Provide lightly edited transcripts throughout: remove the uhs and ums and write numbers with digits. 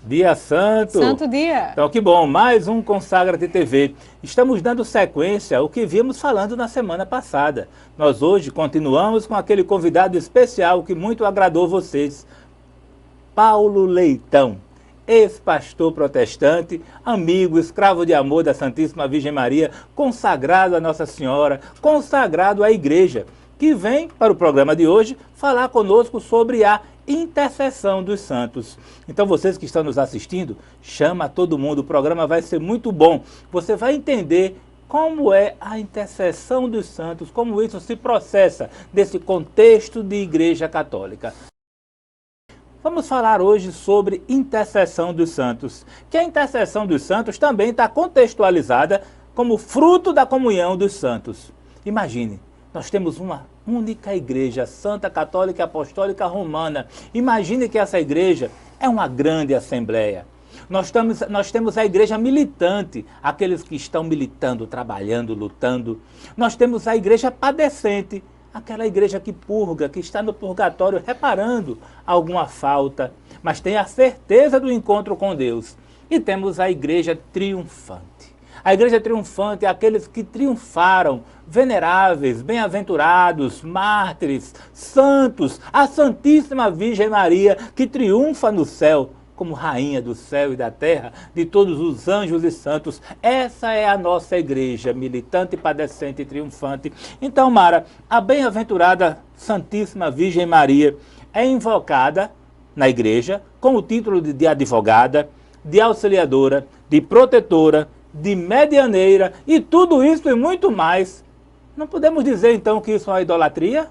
Dia santo. Santo dia. Então, que bom, mais um Consagra-te TV. Estamos dando sequência ao que vimos falando na semana passada. Nós hoje continuamos com aquele convidado especial que muito agradou vocês. Paulo Leitão, ex-pastor protestante, amigo, escravo de amor da Santíssima Virgem Maria, consagrado a Nossa Senhora, consagrado à Igreja, que vem para o programa de hoje falar conosco sobre a intercessão dos santos. Então vocês que estão nos assistindo, chama todo mundo, o programa vai ser muito bom. Você vai entender como é a intercessão dos santos, como isso se processa desse contexto de Igreja Católica. Vamos falar hoje sobre intercessão dos santos, que a intercessão dos santos também está contextualizada como fruto da comunhão dos santos. Imagine, nós temos uma única igreja, Santa Católica Apostólica Romana. Imagine que essa igreja é uma grande assembleia. Nós temos a igreja militante, aqueles que estão militando, trabalhando, lutando. Nós temos a igreja padecente, aquela igreja que purga, que está no purgatório reparando alguma falta, mas tem a certeza do encontro com Deus. E temos a igreja triunfante. A igreja triunfante é aqueles que triunfaram, veneráveis, bem-aventurados, mártires, santos, a Santíssima Virgem Maria, que triunfa no céu, como rainha do céu e da terra, de todos os anjos e santos. Essa é a nossa igreja, militante, padecente e triunfante. Então, Mara, a bem-aventurada Santíssima Virgem Maria é invocada na igreja com o título de advogada, de auxiliadora, de protetora, de medianeira e tudo isso e muito mais. Não podemos dizer então que isso é uma idolatria?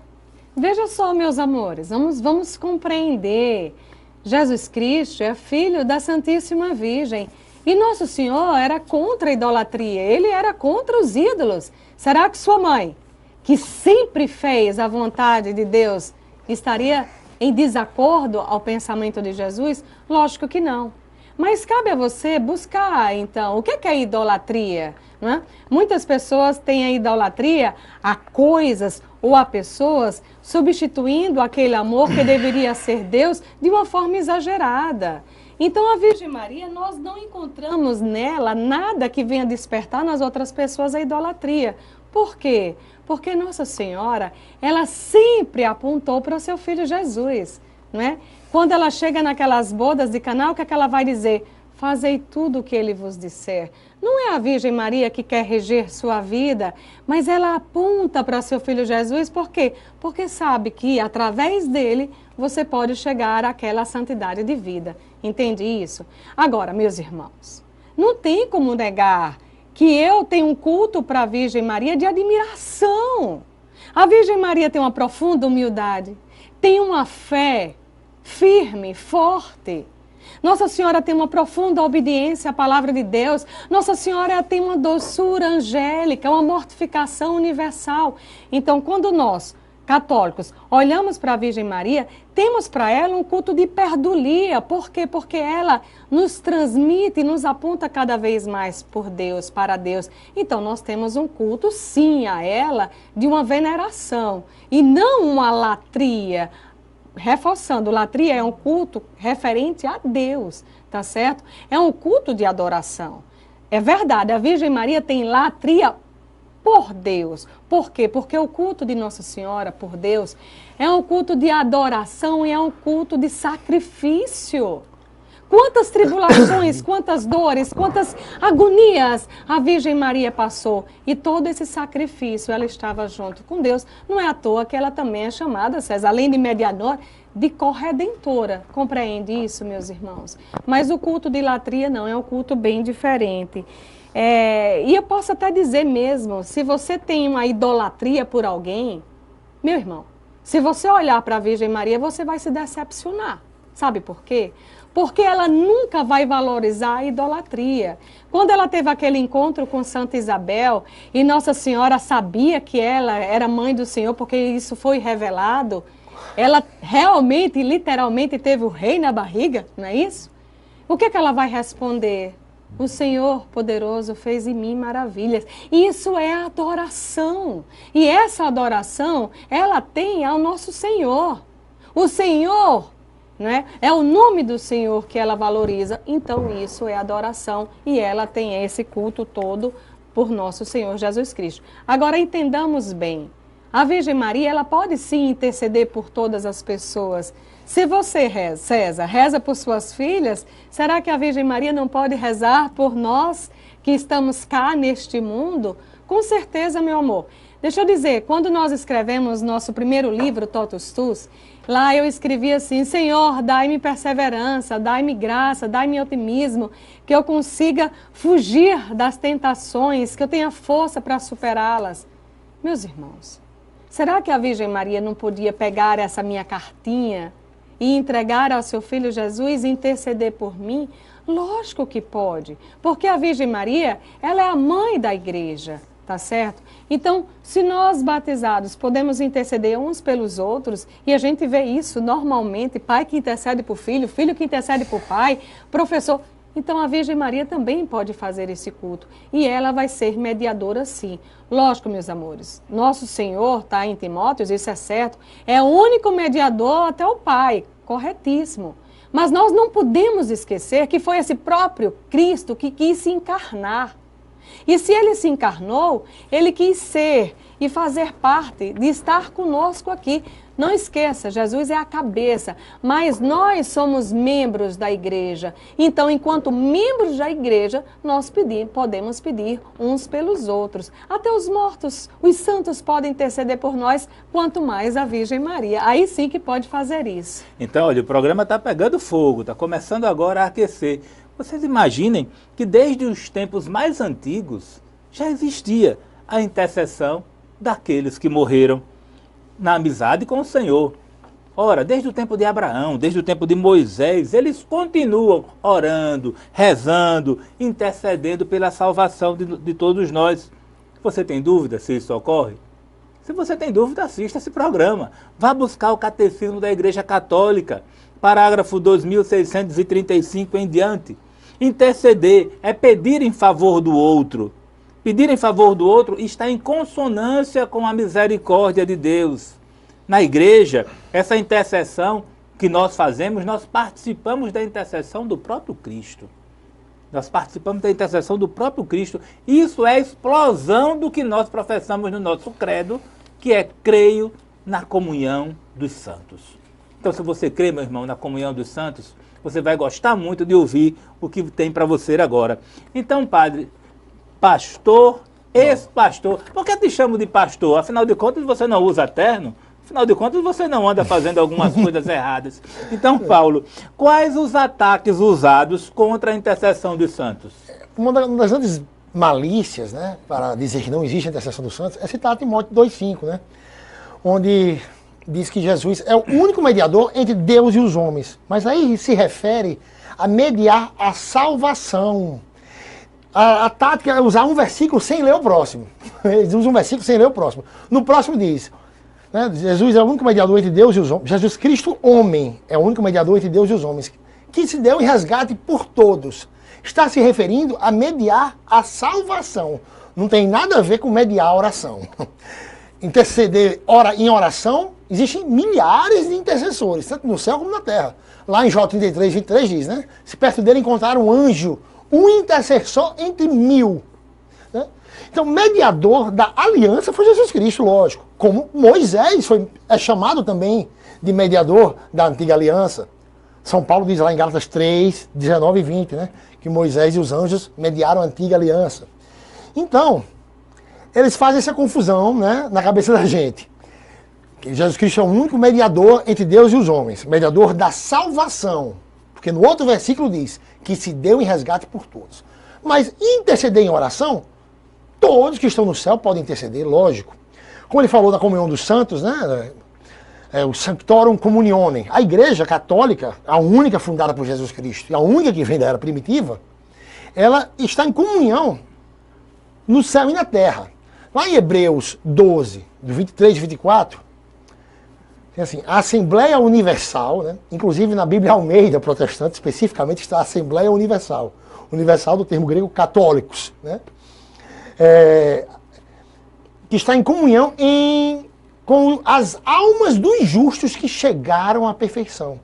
Veja só, meus amores, vamos compreender. Jesus Cristo é filho da Santíssima Virgem e Nosso Senhor era contra a idolatria, ele era contra os ídolos. Será que sua mãe, que sempre fez a vontade de Deus, estaria em desacordo ao pensamento de Jesus? Lógico que não. Mas cabe a você buscar, então, o que é idolatria? Não é? Muitas pessoas têm a idolatria a coisas ou a pessoas, substituindo aquele amor que deveria ser Deus de uma forma exagerada. Então, a Virgem Maria, nós não encontramos nela nada que venha despertar nas outras pessoas a idolatria. Por quê? Porque Nossa Senhora, ela sempre apontou para o seu filho Jesus, não é? Quando ela chega naquelas bodas de Caná, o que é que ela vai dizer? Fazei tudo o que ele vos disser. Não é a Virgem Maria que quer reger sua vida, mas ela aponta para seu filho Jesus, por quê? Porque sabe que através dele você pode chegar àquela santidade de vida. Entende isso? Agora, meus irmãos, não tem como negar que eu tenho um culto para a Virgem Maria de admiração. A Virgem Maria tem uma profunda humildade, tem uma fé firme, forte. Nossa Senhora tem uma profunda obediência à palavra de Deus. Nossa Senhora tem uma doçura angélica, uma mortificação universal. Então, quando nós, católicos, olhamos para a Virgem Maria, temos para ela um culto de perdulia. Por quê? Porque ela nos transmite e nos aponta cada vez mais por Deus, para Deus. Então, nós temos um culto, sim, a ela, de uma veneração e não uma latria. Reforçando, latria é um culto referente a Deus, tá certo? É um culto de adoração. É verdade, a Virgem Maria tem latria por Deus. Por quê? Porque o culto de Nossa Senhora por Deus é um culto de adoração e é um culto de sacrifício. Quantas tribulações, quantas dores, quantas agonias a Virgem Maria passou. E todo esse sacrifício, ela estava junto com Deus. Não é à toa que ela também é chamada, César, além de mediadora, de corredentora. Compreende isso, meus irmãos? Mas o culto de latria não, é um culto bem diferente. E eu posso até dizer mesmo, se você tem uma idolatria por alguém, meu irmão, se você olhar para a Virgem Maria, você vai se decepcionar. Sabe por quê? Porque ela nunca vai valorizar a idolatria. Quando ela teve aquele encontro com Santa Isabel e Nossa Senhora sabia que ela era mãe do Senhor, porque isso foi revelado, ela realmente, literalmente, teve o rei na barriga, não é isso? O que é que ela vai responder? O Senhor poderoso fez em mim maravilhas. Isso é adoração. E essa adoração, ela tem ao nosso Senhor. O Senhor não é? É o nome do Senhor que ela valoriza, então isso é adoração e ela tem esse culto todo por nosso Senhor Jesus Cristo. Agora entendamos bem, a Virgem Maria, ela pode sim interceder por todas as pessoas. Se você reza, César, reza por suas filhas, será que a Virgem Maria não pode rezar por nós que estamos cá neste mundo? Com certeza, meu amor. Deixa eu dizer, quando nós escrevemos nosso primeiro livro, Totus Tus, lá eu escrevi assim: Senhor, dai-me perseverança, dai-me graça, dai-me otimismo, que eu consiga fugir das tentações, que eu tenha força para superá-las. Meus irmãos, será que a Virgem Maria não podia pegar essa minha cartinha e entregar ao seu filho Jesus e interceder por mim? Lógico que pode, porque a Virgem Maria, ela é a mãe da igreja, tá certo? Então, se nós batizados podemos interceder uns pelos outros, e a gente vê isso normalmente, pai que intercede por filho, filho que intercede por pai, professor, então a Virgem Maria também pode fazer esse culto, e ela vai ser mediadora sim. Lógico, meus amores, nosso Senhor, tá em Timóteos, isso é certo, é o único mediador até o Pai, corretíssimo. Mas nós não podemos esquecer que foi esse próprio Cristo que quis se encarnar. E se ele se encarnou, ele quis ser e fazer parte de estar conosco aqui. Não esqueça, Jesus é a cabeça, mas nós somos membros da igreja. Então, enquanto membros da igreja, nós podemos pedir uns pelos outros. Até os mortos, os santos podem interceder por nós, quanto mais a Virgem Maria. Aí sim que pode fazer isso. Então, olha, o programa está pegando fogo, está começando agora a aquecer. Vocês imaginem que desde os tempos mais antigos já existia a intercessão daqueles que morreram na amizade com o Senhor. Ora, desde o tempo de Abraão, desde o tempo de Moisés, eles continuam orando, rezando, intercedendo pela salvação de todos nós. Você tem dúvida se isso ocorre? Se você tem dúvida, assista esse programa. Vá buscar o Catecismo da Igreja Católica, parágrafo 2635 em diante. Interceder é pedir em favor do outro. Pedir em favor do outro está em consonância com a misericórdia de Deus. Na igreja, essa intercessão que nós fazemos, nós participamos da intercessão do próprio Cristo. Nós participamos da intercessão do próprio Cristo. Isso é a explosão do que nós professamos no nosso credo, que é creio na comunhão dos santos. Então, se você crê, meu irmão, na comunhão dos santos, você vai gostar muito de ouvir o que tem para você agora. Então, padre, pastor, ex-pastor. Por que te chamo de pastor? Afinal de contas, você não usa terno? Afinal de contas, você não anda fazendo algumas coisas erradas. Então, Paulo, quais os ataques usados contra a intercessão dos santos? Uma das grandes malícias, né, para dizer que não existe a intercessão dos santos, é citar Timóteo 2,5, né, onde diz que Jesus é o único mediador entre Deus e os homens. Mas aí se refere a mediar a salvação. A tática é usar um versículo sem ler o próximo. Eles usam um versículo sem ler o próximo. No próximo diz, né, Jesus é o único mediador entre Deus e os homens. Jesus Cristo, homem, é o único mediador entre Deus e os homens, que se deu em resgate por todos. Está se referindo a mediar a salvação. Não tem nada a ver com mediar a oração. Interceder em oração, existem milhares de intercessores, tanto no céu como na terra. Lá em Jó 33, 23 diz, né? Se perto dele encontrar um anjo, um intercessor entre 1000. Né? Então, mediador da aliança foi Jesus Cristo, lógico. Como Moisés é chamado também de mediador da antiga aliança. São Paulo diz lá em Gálatas 3, 19 e 20, né? Que Moisés e os anjos mediaram a antiga aliança. Então, eles fazem essa confusão, né, na cabeça da gente. Que Jesus Cristo é o único mediador entre Deus e os homens. Mediador da salvação. Porque no outro versículo diz que se deu em resgate por todos. Mas interceder em oração, todos que estão no céu podem interceder, lógico. Como ele falou da comunhão dos santos, né? O Sanctorum Communionem. A igreja católica, a única fundada por Jesus Cristo, e a única que vem da era primitiva, ela está em comunhão no céu e na terra. Lá em Hebreus 12, do 23 e 24, tem assim, a Assembleia Universal, né? Inclusive na Bíblia Almeida protestante, especificamente está a Assembleia Universal. Universal do termo grego católicos, né? Que está em comunhão com as almas dos justos que chegaram à perfeição.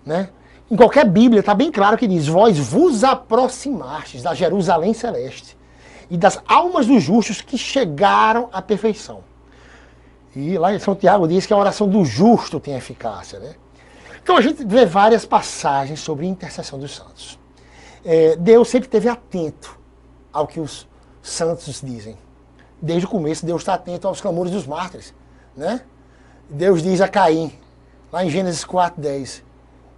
né? Em qualquer Bíblia está bem claro que diz: vós vos aproximastes da Jerusalém celeste e das almas dos justos que chegaram à perfeição. E lá em São Tiago diz que a oração do justo tem eficácia, né? Então a gente vê várias passagens sobre a intercessão dos santos. Deus sempre esteve atento ao que os santos dizem. Desde o começo, Deus está atento aos clamores dos mártires, né? Deus diz a Caim, lá em Gênesis 4:10,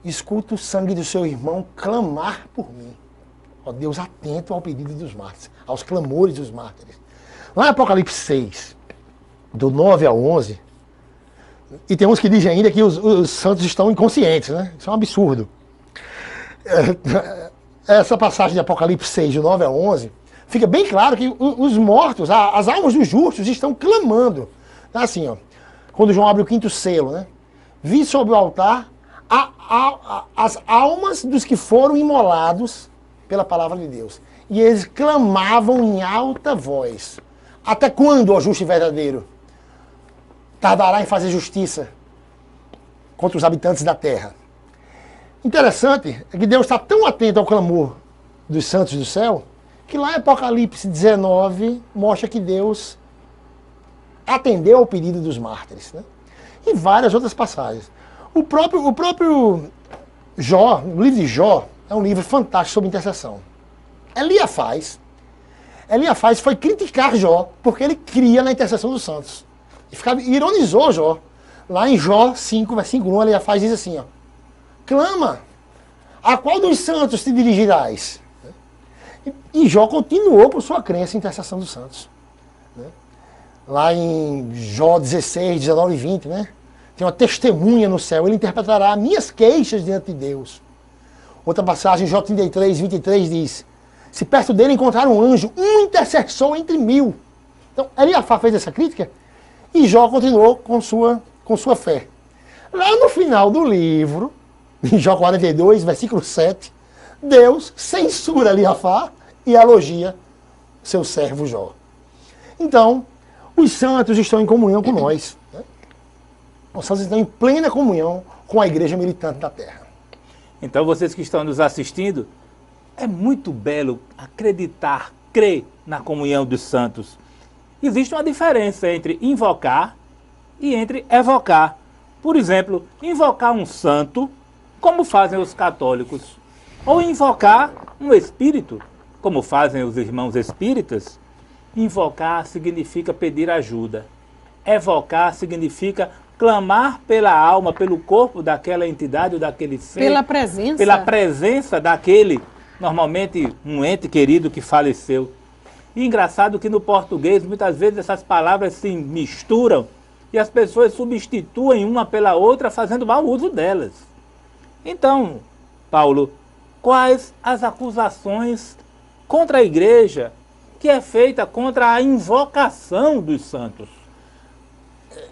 escuta o sangue do seu irmão clamar por mim. Ó, Deus atento ao pedido dos mártires, aos clamores dos mártires. Lá em Apocalipse 6, do 9 ao 11, e tem uns que dizem ainda que os santos estão inconscientes, né? Isso é um absurdo. Essa passagem de Apocalipse 6, do 9 ao 11, fica bem claro que os mortos, as almas dos justos estão clamando. Assim, ó, quando João abre o quinto selo, né? Vi sobre o altar as almas dos que foram imolados pela palavra de Deus. E eles clamavam em alta voz: até quando, ó justo e verdadeiro, tardará em fazer justiça contra os habitantes da terra? Interessante é que Deus está tão atento ao clamor dos santos do céu, que lá em Apocalipse 19 mostra que Deus atendeu ao pedido dos mártires, né? E várias outras passagens. O próprio Jó, o livro de Jó, é um livro fantástico sobre intercessão. Eliafaz foi criticar Jó porque ele cria na intercessão dos santos. E ironizou Jó. Lá em Jó 5, versículo 1, Eliafaz diz assim, ó: clama, a qual dos santos te dirigirás? E Jó continuou por sua crença em intercessão dos santos, né? Lá em Jó 16, 19 e 20, né? Tem uma testemunha no céu, ele interpretará minhas queixas diante de Deus. Outra passagem, Jó 33, 23 diz: se perto dele encontrar um anjo, um intercessor entre 1000. Então, Eliafaz fez essa crítica e Jó continuou com sua fé. Lá no final do livro, em Jó 42, versículo 7, Deus censura Eliafaz e elogia seu servo Jó. Então, os santos estão em comunhão com nós, né? Os santos estão em plena comunhão com a igreja militante da terra. Então, vocês que estão nos assistindo, é muito belo acreditar, crer na comunhão dos santos. Existe uma diferença entre invocar e entre evocar. Por exemplo, invocar um santo, como fazem os católicos, ou invocar um espírito, como fazem os irmãos espíritas. Invocar significa pedir ajuda. Evocar significa clamar pela alma, pelo corpo daquela entidade ou daquele ser. Pela presença. Pela presença daquele, normalmente um ente querido que faleceu. E engraçado que no português, muitas vezes essas palavras se misturam e as pessoas substituem uma pela outra, fazendo mau uso delas. Então, Paulo, quais as acusações contra a igreja que é feita contra a invocação dos santos?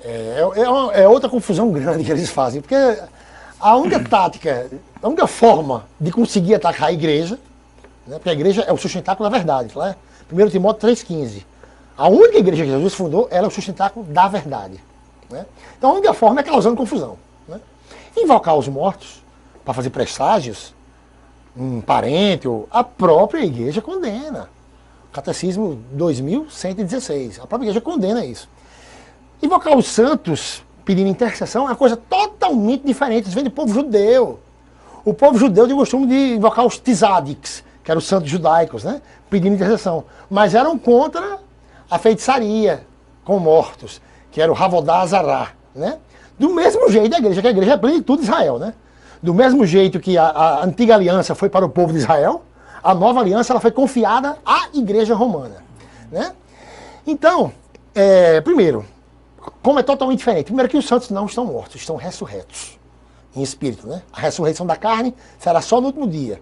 É outra confusão grande que eles fazem, porque a única tática, a única forma de conseguir atacar a igreja, né, porque a igreja é o sustentáculo da verdade, né? 1 Timóteo 3,15. A única igreja que Jesus fundou, ela é o sustentáculo da verdade, né? Então a única forma é causando confusão, né? Invocar os mortos para fazer presságios, um parente, ou a própria igreja condena. Catecismo 2116, a própria igreja condena isso. Invocar os santos pedindo intercessão é uma coisa totalmente diferente. Isso vem do povo judeu. O povo judeu tinha o costume de invocar os tzadiks, que eram os santos judaicos, né, pedindo intercessão. Mas eram contra a feitiçaria com mortos, que era o Havodá Azará, né? Do mesmo jeito da igreja, que a igreja é a plenitude de Israel, né? Do mesmo jeito que a antiga aliança foi para o povo de Israel, a nova aliança ela foi confiada à igreja romana, né? Então, primeiro, como é totalmente diferente. Primeiro que os santos não estão mortos, estão ressurretos em espírito, né? A ressurreição da carne será só no último dia,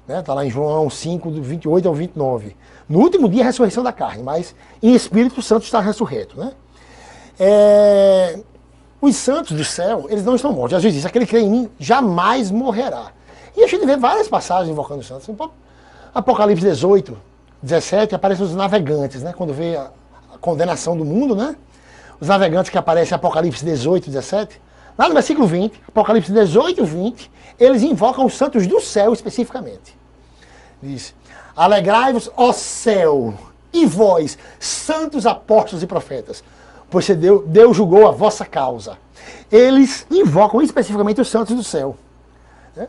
né? Está lá em João 5, do 28 ao 29. No último dia, a ressurreição da carne, mas em espírito o santo está ressurreto, né? Os santos do céu, eles não estão mortos. Jesus diz: aquele que crê em mim jamais morrerá. E a gente vê várias passagens invocando os santos. Apocalipse 18, 17, aparecem os navegantes, né? Quando vê a condenação do mundo, né? Os navegantes que aparecem em Apocalipse 18, 17, Lá no versículo 20, Apocalipse 18, 20, eles invocam os santos do céu especificamente. Diz: alegrai-vos, ó céu, e vós, santos apóstolos e profetas, pois Deus julgou a vossa causa. Eles invocam especificamente os santos do céu. Né?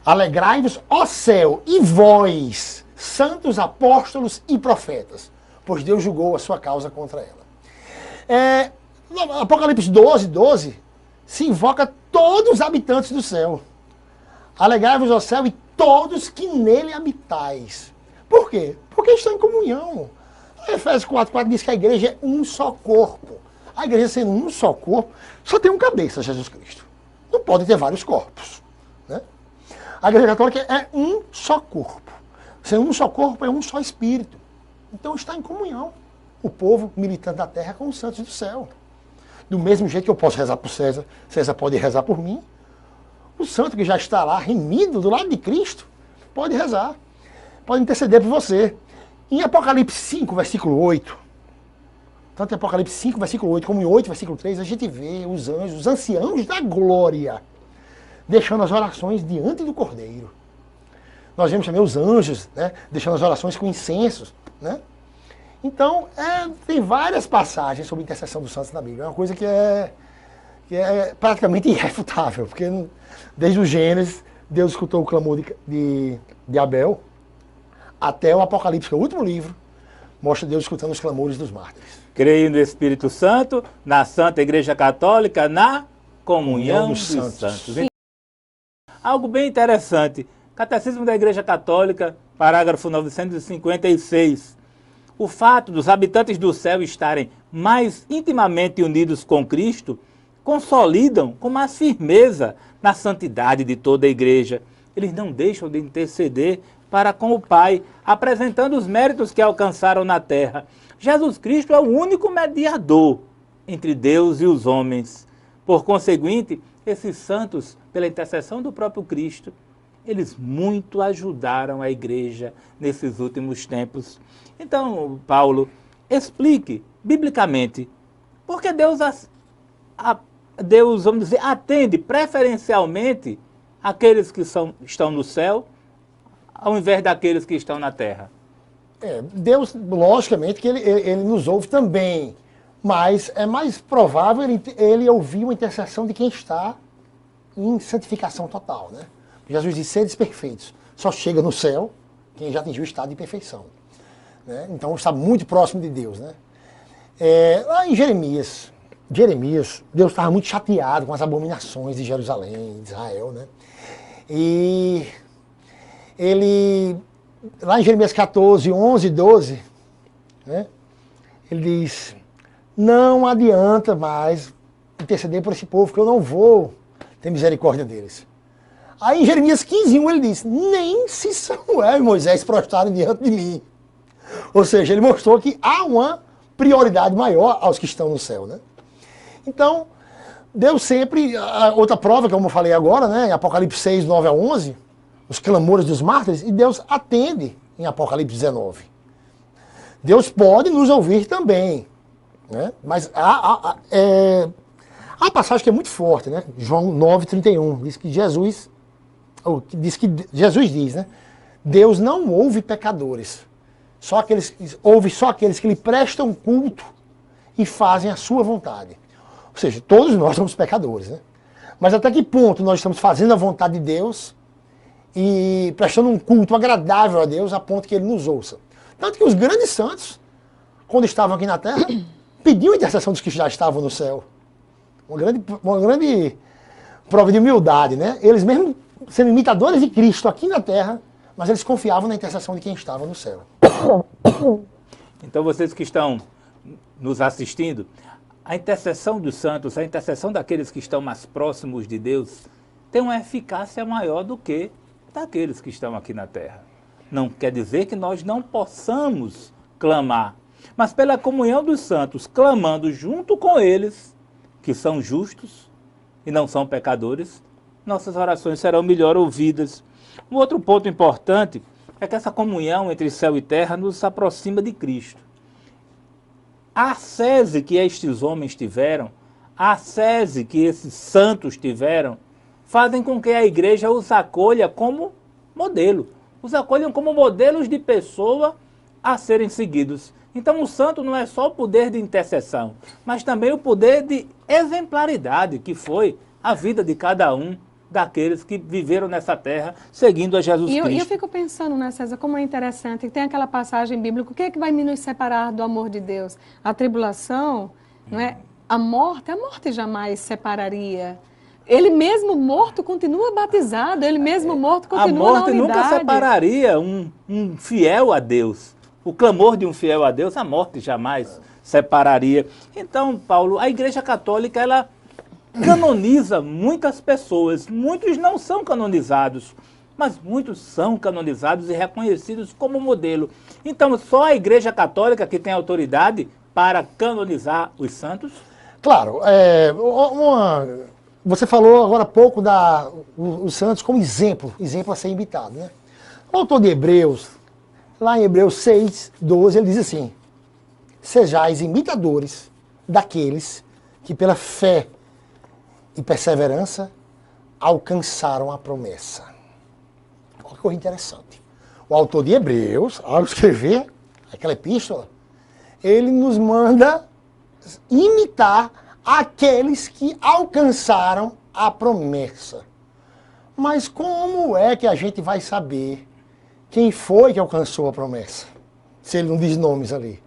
Alegrai-vos, ó céu, e vós, santos apóstolos e profetas, pois Deus julgou a sua causa contra ela. No Apocalipse 12, 12, se invoca todos os habitantes do céu. Alegrai-vos ao céu e todos que nele habitais. Por quê? Porque estão em comunhão. Efésios 4, 4 diz que a igreja é um só corpo. A igreja sendo um só corpo, só tem um cabeça, Jesus Cristo. Não pode ter vários corpos. Né? A igreja católica é um só corpo. Sendo um só corpo, é um só espírito. Então está em comunhão o povo militante da terra com os santos do céu. Do mesmo jeito que eu posso rezar por César, César pode rezar por mim. O santo que já está lá, remido do lado de Cristo, pode rezar. Pode interceder por você. Em Apocalipse 5, versículo 8, tanto em Apocalipse 5, versículo 8, como em 8, versículo 3, a gente vê os anjos, os anciãos da glória, deixando as orações diante do Cordeiro. Nós vemos também os anjos, né, deixando as orações com incensos. Né? Então, tem várias passagens sobre a intercessão dos santos na Bíblia. É uma coisa que é praticamente irrefutável, porque desde o Gênesis, Deus escutou o clamor de Abel, até o Apocalipse, que é o último livro, mostra Deus escutando os clamores dos mártires. Creio no Espírito Santo, na Santa Igreja Católica, na comunhão dos santos. Algo bem interessante. Catecismo da Igreja Católica, parágrafo 956. O fato dos habitantes do céu estarem mais intimamente unidos com Cristo consolidam com mais firmeza na santidade de toda a Igreja. Eles não deixam de interceder para com o Pai, apresentando os méritos que alcançaram na terra. Jesus Cristo é o único mediador entre Deus e os homens. Por conseguinte, esses santos, pela intercessão do próprio Cristo, eles muito ajudaram a igreja nesses últimos tempos. Então, Paulo, explique biblicamente por que Deus, vamos dizer, atende preferencialmente aqueles que estão no céu, ao invés daqueles que estão na terra. Deus, logicamente, que ele nos ouve também, mas é mais provável ele ouvir uma intercessão de quem está em santificação total, né? Jesus disse: seres perfeitos. Só chega no céu quem já atingiu o estado de perfeição. Né? Então está muito próximo de Deus. Né? Lá em Jeremias, Deus estava muito chateado com as abominações de Jerusalém, de Israel. Né? E ele, lá em Jeremias 14, 11 e 12, né? Ele diz: não adianta mais interceder por esse povo, que eu não vou ter misericórdia deles. Aí em Jeremias 15, 1 ele diz: nem se Samuel e Moisés prostraram diante de mim. Ou seja, ele mostrou que há uma prioridade maior aos que estão no céu. Né? Então, Deus sempre, outra prova, como eu falei agora, né, em Apocalipse 6, 9 a 11, os clamores dos mártires, e Deus atende em Apocalipse 19. Deus pode nos ouvir também. Né? Mas há uma passagem que é muito forte, né? João 9, 31, diz que Jesus diz, né? Deus não ouve pecadores, ouve só aqueles que lhe prestam culto e fazem a sua vontade. Ou seja, todos nós somos pecadores, né? Mas até que ponto nós estamos fazendo a vontade de Deus e prestando um culto agradável a Deus a ponto que Ele nos ouça? Tanto que os grandes santos, quando estavam aqui na terra, pediam a intercessão dos que já estavam no céu. Uma grande prova de humildade, né? Eles mesmo sendo imitadores de Cristo aqui na terra, mas eles confiavam na intercessão de quem estava no céu. Então vocês que estão nos assistindo, a intercessão dos santos, a intercessão daqueles que estão mais próximos de Deus, tem uma eficácia maior do que daqueles que estão aqui na terra. Não quer dizer que nós não possamos clamar, mas pela comunhão dos santos, clamando junto com eles, que são justos e não são pecadores, nossas orações serão melhor ouvidas. Um outro ponto importante é que essa comunhão entre céu e terra nos aproxima de Cristo. A ascese que estes homens tiveram, a ascese que esses santos tiveram, fazem com que a igreja os acolha como modelo. Os acolham como modelos de pessoa a serem seguidos. Então o santo não é só o poder de intercessão, mas também o poder de exemplaridade, que foi a vida de cada um daqueles que viveram nessa terra seguindo a Jesus Cristo. E eu fico pensando, né, César, como é interessante, tem aquela passagem bíblica, o que é que vai nos separar do amor de Deus? A tribulação, não é? A morte jamais separaria. Ele mesmo morto continua batizado, ele mesmo morto continua na unidade. A morte nunca separaria um fiel a Deus. O clamor de um fiel a Deus, a morte jamais separaria. Então, Paulo, a Igreja Católica, ela canoniza muitas pessoas. Muitos não são canonizados, mas muitos são canonizados e reconhecidos como modelo. Então, só a Igreja Católica que tem autoridade para canonizar os santos? Claro. Você falou agora há pouco os santos como exemplo a ser imitado, né? O autor de Hebreus, lá em Hebreus 6, 12, ele diz assim: sejais imitadores daqueles que pela fé e perseverança alcançaram a promessa. Olha que coisa interessante. O autor de Hebreus, ao escrever aquela epístola, ele nos manda imitar aqueles que alcançaram a promessa. Mas como é que a gente vai saber quem foi que alcançou a promessa? Se ele não diz nomes ali.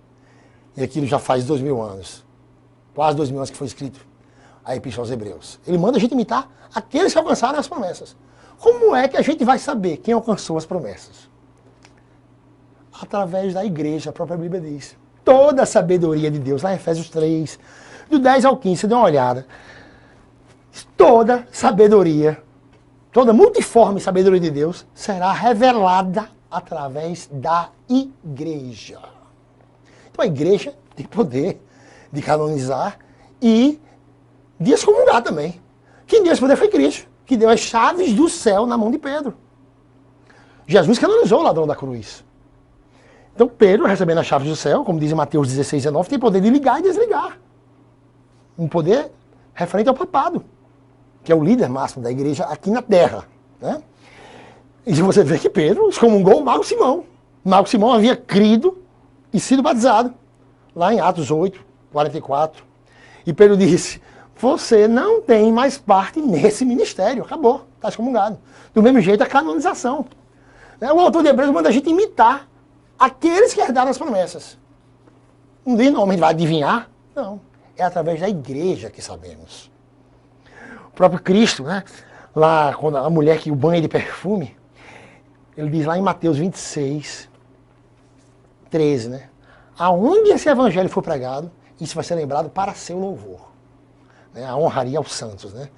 E aquilo já faz 2000 anos. Quase 2000 anos que foi escrito a Epístola aos Hebreus. Ele manda a gente imitar aqueles que alcançaram as promessas. Como é que a gente vai saber quem alcançou as promessas? Através da igreja, a própria Bíblia diz. Toda a sabedoria de Deus, lá em Efésios 3, do 10 ao 15, você dá uma olhada. Toda sabedoria, toda multiforme sabedoria de Deus será revelada através da igreja. Então a igreja tem poder de canonizar e de excomungar também. Quem deu esse poder foi Cristo, que deu as chaves do céu na mão de Pedro. Jesus canonizou o ladrão da cruz. Então Pedro, recebendo as chaves do céu, como diz em Mateus 16, 19, tem poder de ligar e desligar. Um poder referente ao papado, que é o líder máximo da igreja aqui na terra. Né? E você vê que Pedro excomungou o Mago Simão. O Mago Simão havia crido e sido batizado, lá em Atos 8, 44. E Pedro disse: você não tem mais parte nesse ministério, acabou, está excomungado. Do mesmo jeito a canonização. O autor de Hebreus manda a gente imitar aqueles que herdaram as promessas. Não diz não, a gente vai adivinhar? Não. É através da igreja que sabemos. O próprio Cristo, né? Lá, quando a mulher que o banha de perfume, ele diz lá em Mateus 26, 13, né? Aonde esse evangelho for pregado, isso vai ser lembrado para seu louvor. Né? A honraria aos santos, né?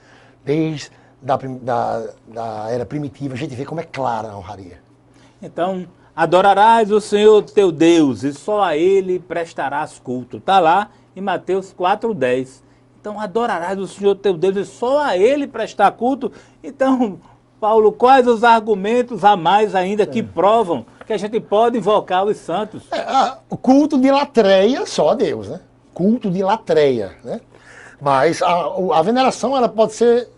Desde da era primitiva, a gente vê como é clara a honraria. Então, adorarás o Senhor teu Deus e só a Ele prestarás culto. Está lá em Mateus 4,10. Então, adorarás o Senhor teu Deus e só a Ele prestar culto. Então, Paulo, quais os argumentos a mais ainda que provam que a gente pode invocar os santos? O culto de latreia, só a Deus, né? Culto de latreia, né? Mas a veneração, ela pode ser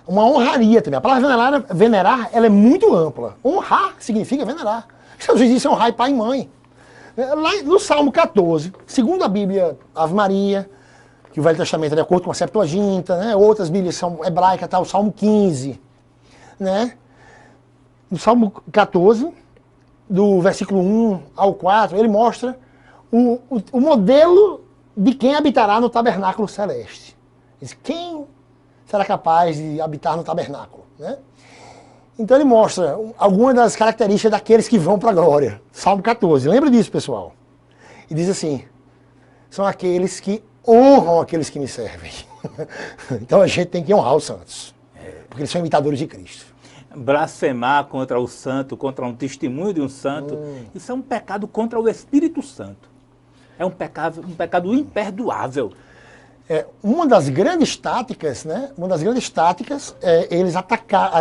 uma honraria também. A palavra venerar, ela é muito ampla. Honrar significa venerar. Jesus disse honrar pai e mãe. Lá no Salmo 14, segundo a Bíblia Ave Maria, que o Velho Testamento é de acordo com a Septuaginta, né? Outras Bíblias são hebraicas, tá? O Salmo 15, né? No Salmo 14, do versículo 1 ao 4, ele mostra o modelo de quem habitará no tabernáculo celeste. Diz, quem será capaz de habitar no tabernáculo, né? Então ele mostra algumas das características daqueles que vão para a glória. Salmo 14, lembra disso, pessoal? E diz assim, são aqueles que honram aqueles que me servem. Então a gente tem que honrar os santos, porque eles são imitadores de Cristo. Blasfemar contra o santo, contra um testemunho de um santo, isso é um pecado contra o Espírito Santo. É um pecado imperdoável. Uma das grandes táticas, né? Uma das grandes táticas eles atacar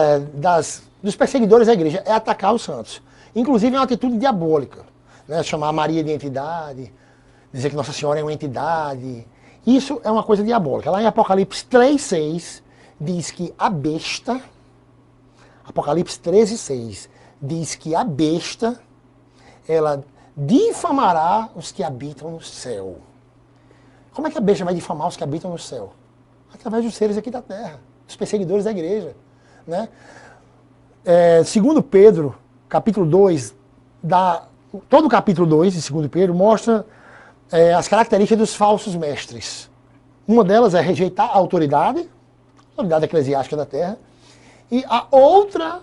dos perseguidores da igreja é atacar os santos. Inclusive é uma atitude diabólica, né? Chamar Maria de entidade, dizer que Nossa Senhora é uma entidade. Isso é uma coisa diabólica. Lá em Apocalipse 3,6 diz que a besta, Apocalipse 13,6 diz que a besta, ela difamará os que habitam no céu. Como é que a besta vai difamar os que habitam no céu? Através dos seres aqui da terra, dos perseguidores da igreja. Né? Segundo Pedro, capítulo 2, todo o capítulo 2 de 2 Pedro mostra as características dos falsos mestres. Uma delas é rejeitar a autoridade eclesiástica da terra. E a outra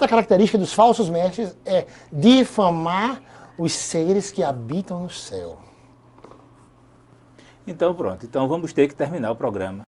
característica dos falsos mestres é difamar os seres que habitam no céu. Então pronto, então vamos ter que terminar o programa.